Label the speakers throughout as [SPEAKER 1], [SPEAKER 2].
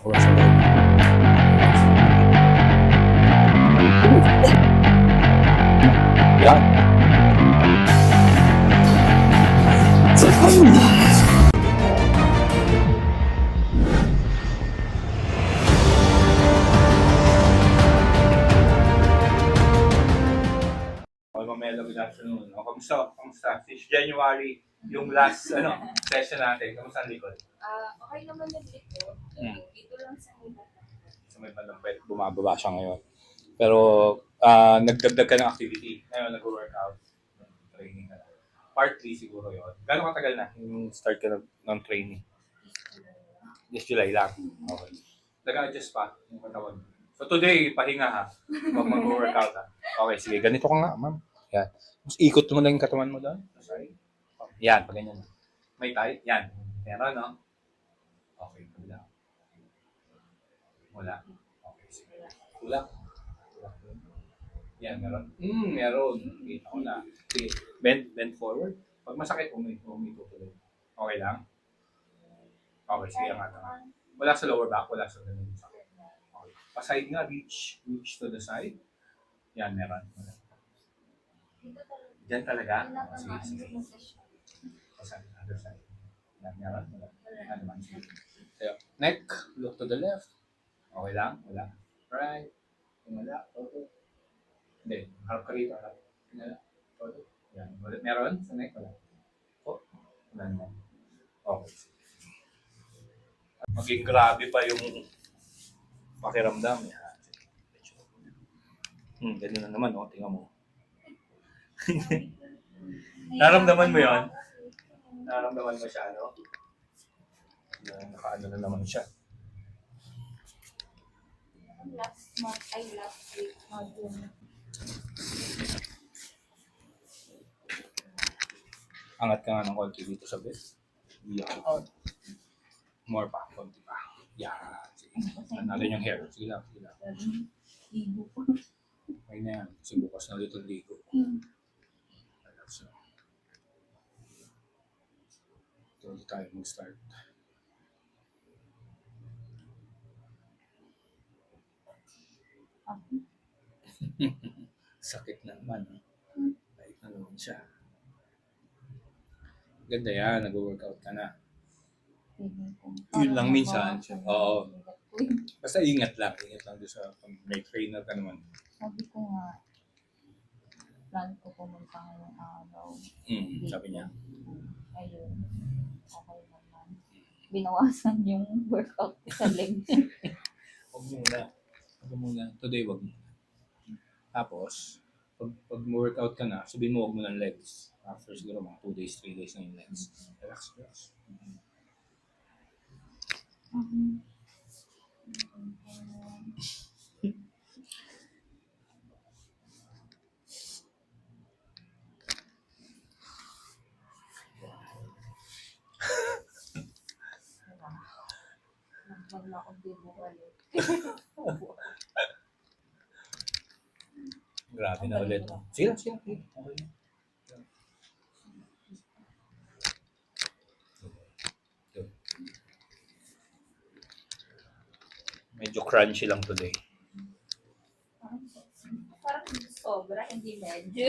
[SPEAKER 1] Pasok lang sa loob. Yan. Okay, Mamela, good afternoon. Kamusta? Since January, yung last session natin, kamusta ang likod?
[SPEAKER 2] Okay naman yung dito. Dito lang sa hibat.
[SPEAKER 1] Sa may bandang pwede, bumababa siya ngayon. Pero nagdagdag ka ng activity. Ngayon, nag-workout. Training ka na. Part 3 siguro yun. Gano'ng katagal na yung start ka ng training? This July lang. Okay. Nag-adjust pa yung katawan. So today, pahinga ha. Huwag mag-workout ha. Okay, sige. Ganito ka nga, ma'am. Yan. Mas ikot mo lang yung katawan mo doon. Sorry. Yan, pag ganyan. May tight? Yan. Meron, no? Okay, wala. Wala. Okay, sige. Wala. Yan, meron. Meron. Kita ko na. Sige, bend forward. Pag masakit, umitutuloy. Okay lang? Okay, sige nga naman. Wala sa lower back, wala sa ganun. Okay. Pa-side nga, reach to the side. Yan, meron. Wala. Diyan talaga? Sige. Pa-side, other side. Yan, meron. Wala. Yan naman. Sige. Neck, look to the left. Okay lang? Wala. Right. Wala. Okay. Hindi, harap ka rito. Harap. Wala. Okay. Yan. Meron sa neck? Wala. Oh, wala naman. Okay. Maging grabe pa yung pakiramdam. Ganun na naman, oh. Tingnan mo. Naramdaman mo yon? Naramdaman mo siya, no? Nakaano na naman siya.
[SPEAKER 2] Last week, June.
[SPEAKER 1] Angat ka nga ng konti dito sa bed. Yan. More pa, konti pa. Yan. Sige. Natin yung hair. Sige lang.
[SPEAKER 2] Ligo po.
[SPEAKER 1] Okay na yan. Kasi bukas na ulit ang ligo. So, ito tayo mag-start. Sakit na naman. Bait na naman siya. Ganda yan. Nag-workout ka na. Yun lang minsan. Oo. Basta ingat lang doon sa may trainer ka naman.
[SPEAKER 2] Sabi ko nga, plan ko pumunta ngayong araw.
[SPEAKER 1] Sabi niya.
[SPEAKER 2] Ayun. Okay naman. Binawasan yung workout ko sa legs.
[SPEAKER 1] Huwag muna. Today, wag muna. Tapos, pag workout ka na, sabihin mo huwag mo ng legs. After siguro mga 2 days, 3 days na yung legs. Relax.
[SPEAKER 2] Wala akong bibukalik.
[SPEAKER 1] Grabe na ulit. Sige. Okay. Medyo crunchy lang today.
[SPEAKER 2] Parang sobra, hindi medyo.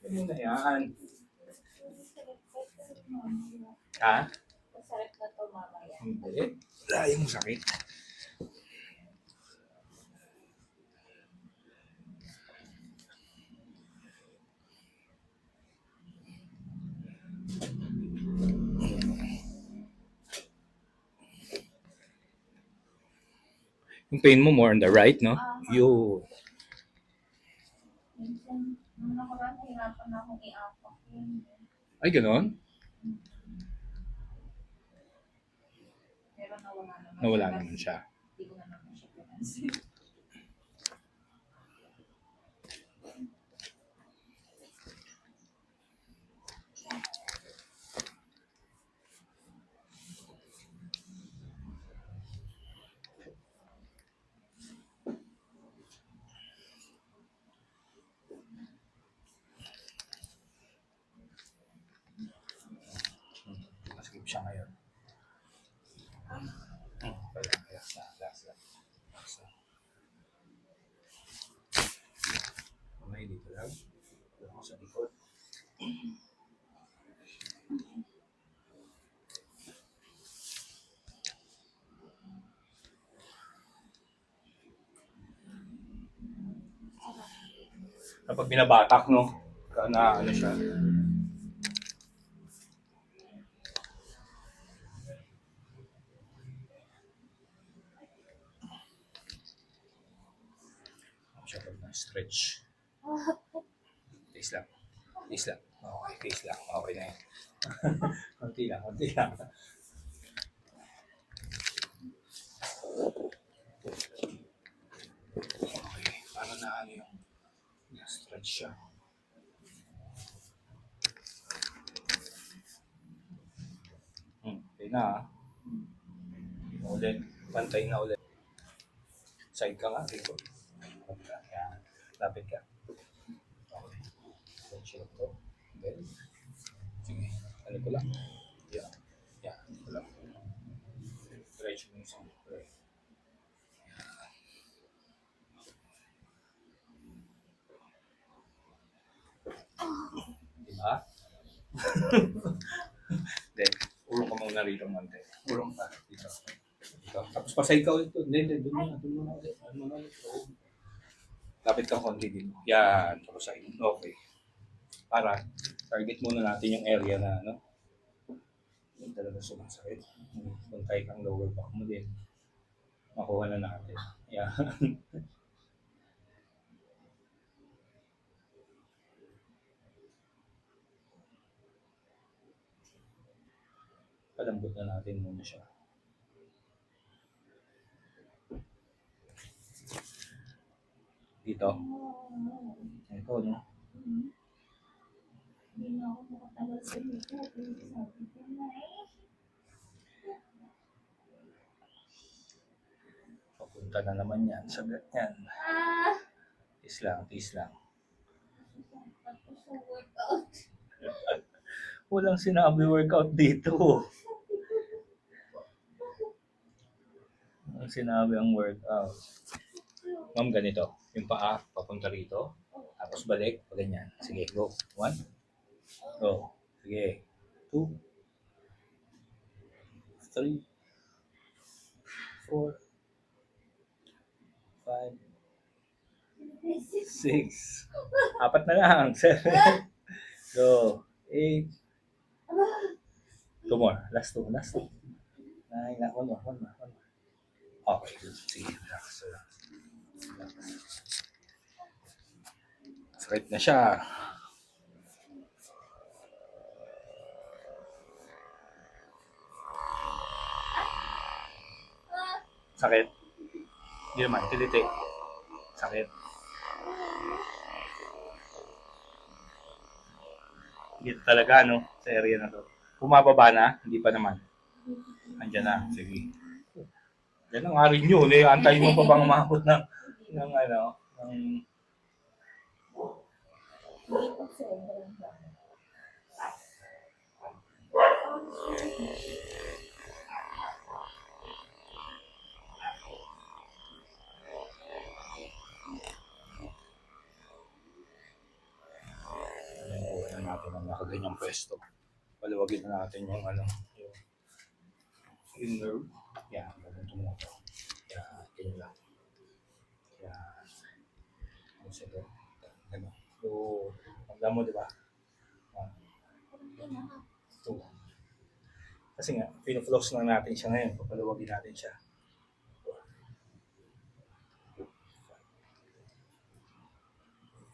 [SPEAKER 1] Ganun na yan. Ha?
[SPEAKER 2] Masarap na to mamaya.
[SPEAKER 1] Hindi. Dahil mo sakit. Yung pain mo more on the right, no? Yun.
[SPEAKER 2] Minsan, nung nakaraan, nahirapan na akong i-apak yun.
[SPEAKER 1] Ay, ganon?
[SPEAKER 2] Pero
[SPEAKER 1] Nawala naman siya.
[SPEAKER 2] Hindi ko na naman siya pinansin.
[SPEAKER 1] siya ngayon. Relax na, relax na. Relax na. Kamay dito lang. Dito ako sa likod. Kapag binabatak, no? Na ano siya. Siya pag na-stretch. Taste lang. Taste lang. Okay, taste lang. Okay na yan. Konti lang, konti lang. Okay, para na ano yung na-stretch siya. Okay na ah. Ulit. Pantay na ulit. Side ka nga. Dito. Yan. Lapit ka. Okay. Stretch lang to. Then, sige. Ano ko lang. Yan. Yan. Ano ko lang. Stretch mo yung isang. Diba? Then, urong ka muna rito, Mante. Urong ka. Dito. Dito. Tapos pasay ka ulit. Hindi. Doon muna. Doon muna ulit. Doon muna ulit. Lapit ka konti dito. Yan. Tapos ay. Okay. Para, target muna natin yung area na, ano, yung talaga sumasakit. Kung kahit ang lower back mo din, makuha na natin. Yan. Palambot na natin muna siya. Dito. Ito, no?
[SPEAKER 2] Hindi na ako makatagal sa dito. Sabi ko na eh.
[SPEAKER 1] Papunta na naman yan sa ganyan.
[SPEAKER 2] Ah!
[SPEAKER 1] Tis lang, tis lang.
[SPEAKER 2] Tapos sa workout.
[SPEAKER 1] Walang sinabi workout dito. Walang sinabi ang workout. Ma'am, ganito. Yung paa, papunta rito. Tapos balik, pa ganyan. Sige, go. 1. Go. Sige. 2. 3. 4. 5. 6. Apat na lang. 7. Go. 8. 2 more. Last 2. Last 2. 9. One more. One more. One more. Okay. Good. Sige. Relax. Relax. Relax. Sakit na siya. Sakit. Hindi naman. Tiliti. Sakit. Dito talaga, no? Sa area na to. Bumababa na? Hindi pa naman. Andyan na. Sige. Yan ang arin yun. Eh. Antayin mo pa bang umabot ng ano, ng...
[SPEAKER 2] Hindi ko sobrang dami.
[SPEAKER 1] Ano natin ang nakaganyang pwesto. Paluwagin na natin yung ano, yung nerve. Yan, ganito mo na ito. Yan, ganyan lang. Yan. Ano siya ito? Ano? So, alam mo, di ba? 2. Kasi nga, pinofloss na natin siya ngayon. Papaluwagin natin siya.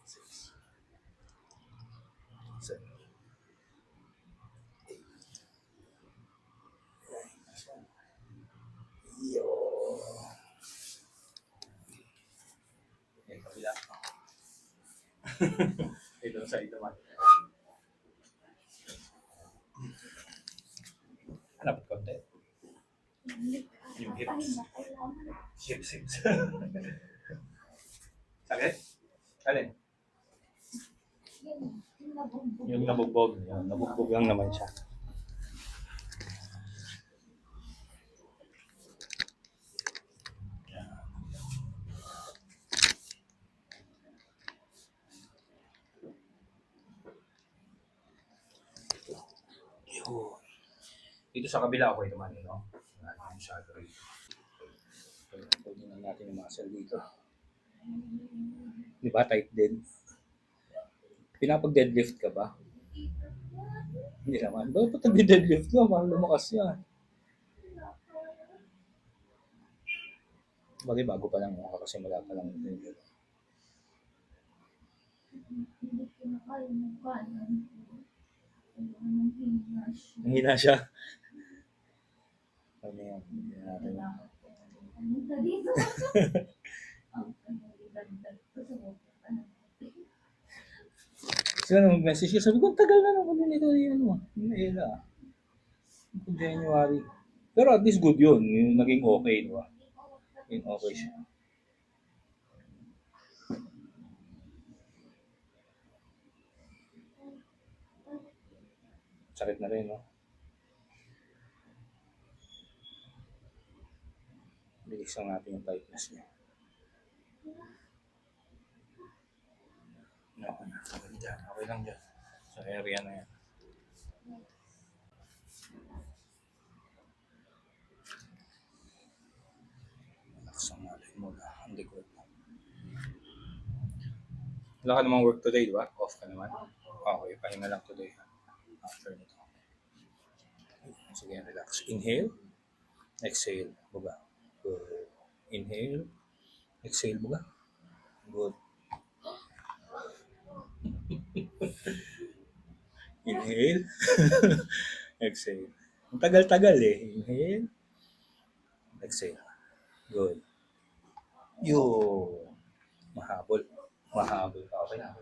[SPEAKER 1] 6. 7. 8. 9. Yo. Okay, kabila. Ito sa ito man. Hanap konti. Yung hips. Hips. Sakit? Alin?
[SPEAKER 2] Yung nabugbog.
[SPEAKER 1] Yung nabugbog. Yung nabugbog lang naman siya. Dito sa kabila, okay naman, no? Wala naman masyado rin. Pwede na natin yung muscle dito. Di ba, tight din? Pinapag-deadlift ka ba? Hindi naman. Bakit nag-deadlift ka? Parang lumakas yan. Bagay, bago pa lang ako kasi wala pa lang.
[SPEAKER 2] Hindi ko na kaya ng kanan.
[SPEAKER 1] Nanghina siya. Ano yan? Hindi natin.
[SPEAKER 2] Ano ka dito? Ang idagdag ko sa
[SPEAKER 1] Sila nang message siya, sabi ko, tagal na naman nito yung Ella. January. Pero at least good yun. Yung naging okay, di ba? Naging okay siya. Sakit na rin, no? Bilis lang natin yung tightness niya. Okay na. Okay lang dyan. Sa area na yan. Relax ang natin muna. Ang likod. Wala ka namang work today, di ba? Off ka naman. Okay, pahinga lang today. After nito. Sige, relax. Inhale. Exhale. Buga. Good. Inhale. Exhale. Buga. Good. Inhale. Exhale. Ang tagal-tagal eh. Inhale. Exhale. Good. Yun. Mahabol. Mahabol. Okay na.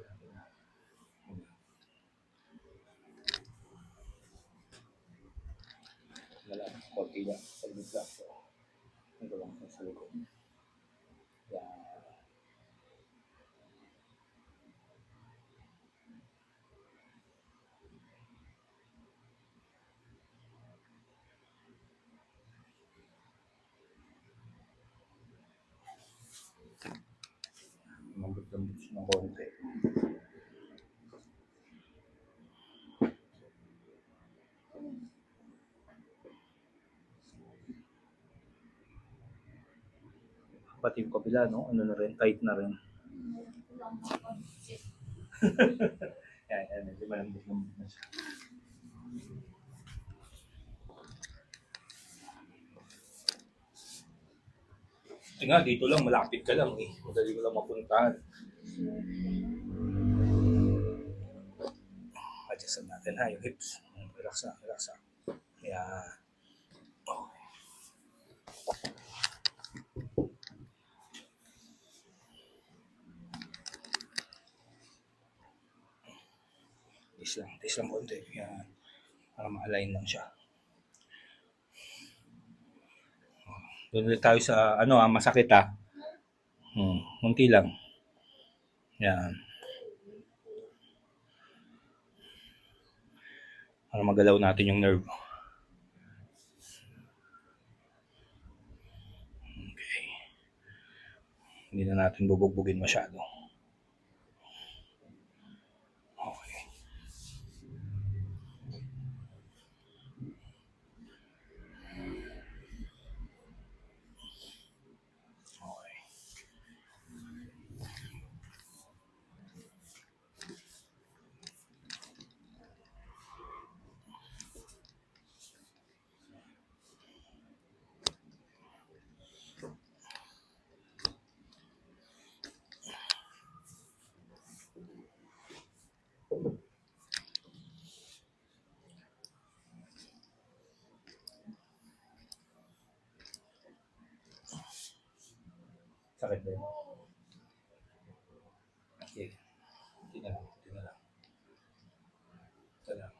[SPEAKER 1] Wala. Konti lang. Saglit lang. Ito lang sa likod. Yan. Mambot-lambot siya ng konti. Pati yung kabila, no? Ano na rin, tight na rin. Yan, medyo malambot-lambot na siya. Nga, dito lang, malapit ka lang eh. Madali ko lang mapuntahan. Adjustan natin ha, yung hips. Relax na, relax na. Yan. Okay. Tis lang konti. Yan. Para ma-align lang siya. Doon ulit tayo sa, masakit ha. Munti lang. Yan. Para magalaw natin yung nerve. Okay. Hindi na natin bubugbugin masyado. Okay. Okay. Sakit din. Okay. Hindi na lang. Ito lang.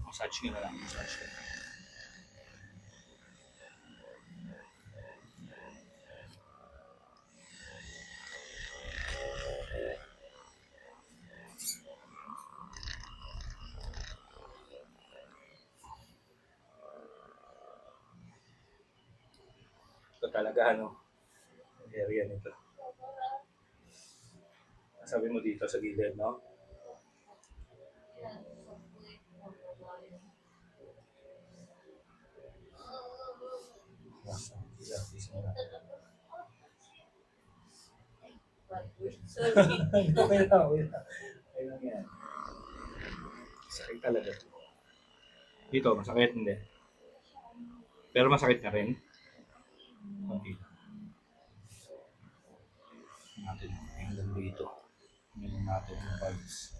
[SPEAKER 1] Massage ko na lang. Massage ko na. talaga, ano, ang area nito. Sabi mo dito sa gilid, no? Okay lang, okay lang. Okay lang yan. Sakit talaga. Dito, masakit, hindi. Pero masakit na rin. Okay. Natin, hanggang dito. Ngayon natin yung pulse.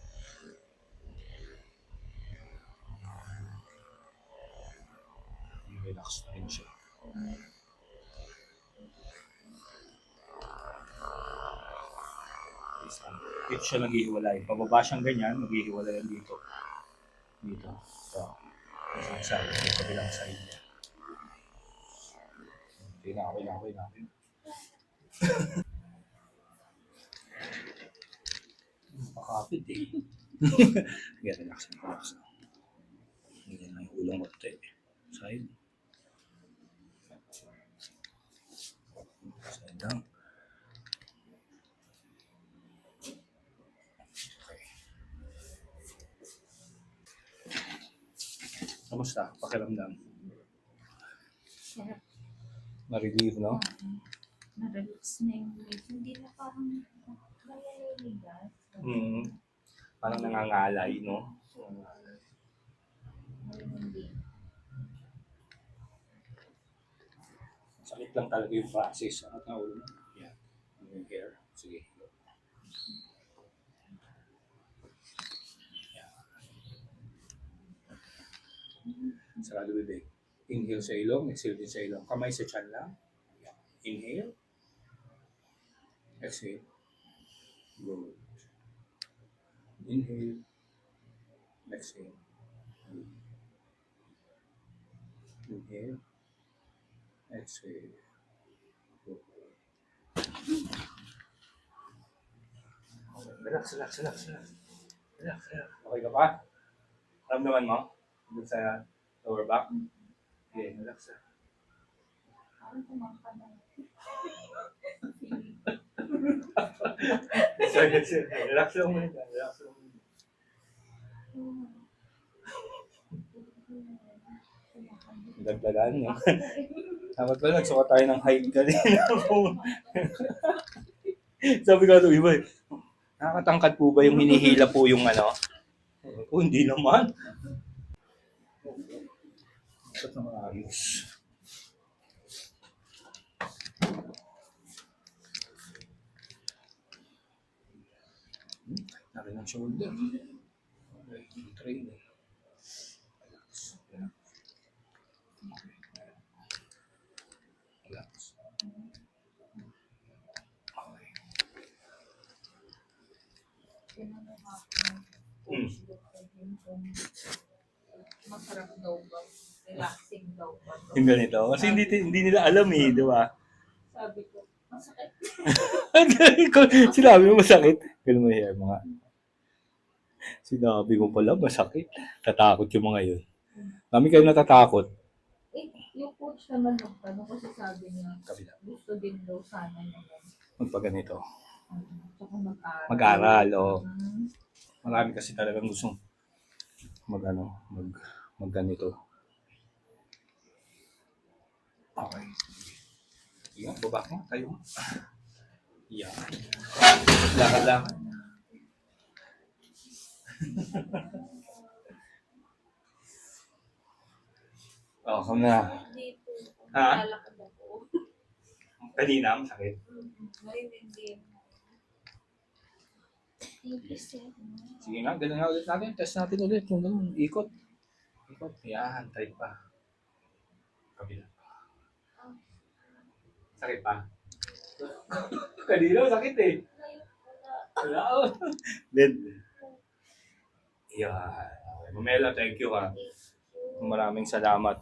[SPEAKER 1] Relax na rin siya. Dito siya naghihiwalay. Pababa siyang ganyan, maghihiwalay yan dito. Dito. So, isang side, yung kabilang side niya. Okay na. Napakapit eh. Sige, relax. Ganyan na yung ulang konti. Side. Side lang. Okay. Kamusta? Pakiramdam?
[SPEAKER 2] Sarap.
[SPEAKER 1] Na-relieve, no?
[SPEAKER 2] Na-relax na yung weight. Hindi na parang naliligas.
[SPEAKER 1] Parang nangangalay, no?
[SPEAKER 2] Hindi.
[SPEAKER 1] Sakit lang talaga yung process. Ang ulo. Yan. Yung hair. Sige. Yan. Sarado bibig. Inhale sa ilong, exhale din sa ilong. Kamay sa tiyan lang. Yan. Inhale. Exhale. Good. Inhale. Exhale. Good. Inhale. Exhale. Good. Relax. Relax. Okay ka pa? Ramdaman mo? Doon sa lower back? Okay, relax.
[SPEAKER 2] Parang kumakana.
[SPEAKER 1] Sorry. Relax lang muna. Dagdagan, no? Dapat ba nagsuka tayo ng height kanina? Sabi ko ito, iba nakakatangkad po ba yung hinihila po yung ano? Oh, hindi naman. Ba't naman ayos? Nari ng shoulder. Okay, train eh. Relax. Okay.
[SPEAKER 2] Masarap daw ba? Relaxing daw ba?
[SPEAKER 1] Yung ganito. Kasi hindi nila alam eh, di ba?
[SPEAKER 2] Sabi ko, masakit.
[SPEAKER 1] Sinabi mo masakit. Ganun mo here, mga. Sinabi ko pala masakit. Tatakot yung mga yun. Kami kayo natatakot.
[SPEAKER 2] Yung coach naman nagtanong kasi sabi niya,
[SPEAKER 1] Kabila.
[SPEAKER 2] gusto din daw sana naman.
[SPEAKER 1] Magpaganito.
[SPEAKER 2] Tsaka mag-aral.
[SPEAKER 1] Mag-aral, o. Marami kasi talagang gustong magganito. Okay. Yan, baba mo, tayo. Yan. Lakad. Oh, kung na.
[SPEAKER 2] Dito,
[SPEAKER 1] Ha?
[SPEAKER 2] lalakad ako.
[SPEAKER 1] Kanina, masakit.
[SPEAKER 2] Ngayon hindi. Thank you, sir.
[SPEAKER 1] Sige nga, ganun nga ulit natin. Test natin ulit. Yung ganun, ikot. Yan, try pa. Kabila. Sakit pa? Kanina, sakit eh. Wala. Then, yan. Okay. Mamela, thank you ha. Maraming salamat.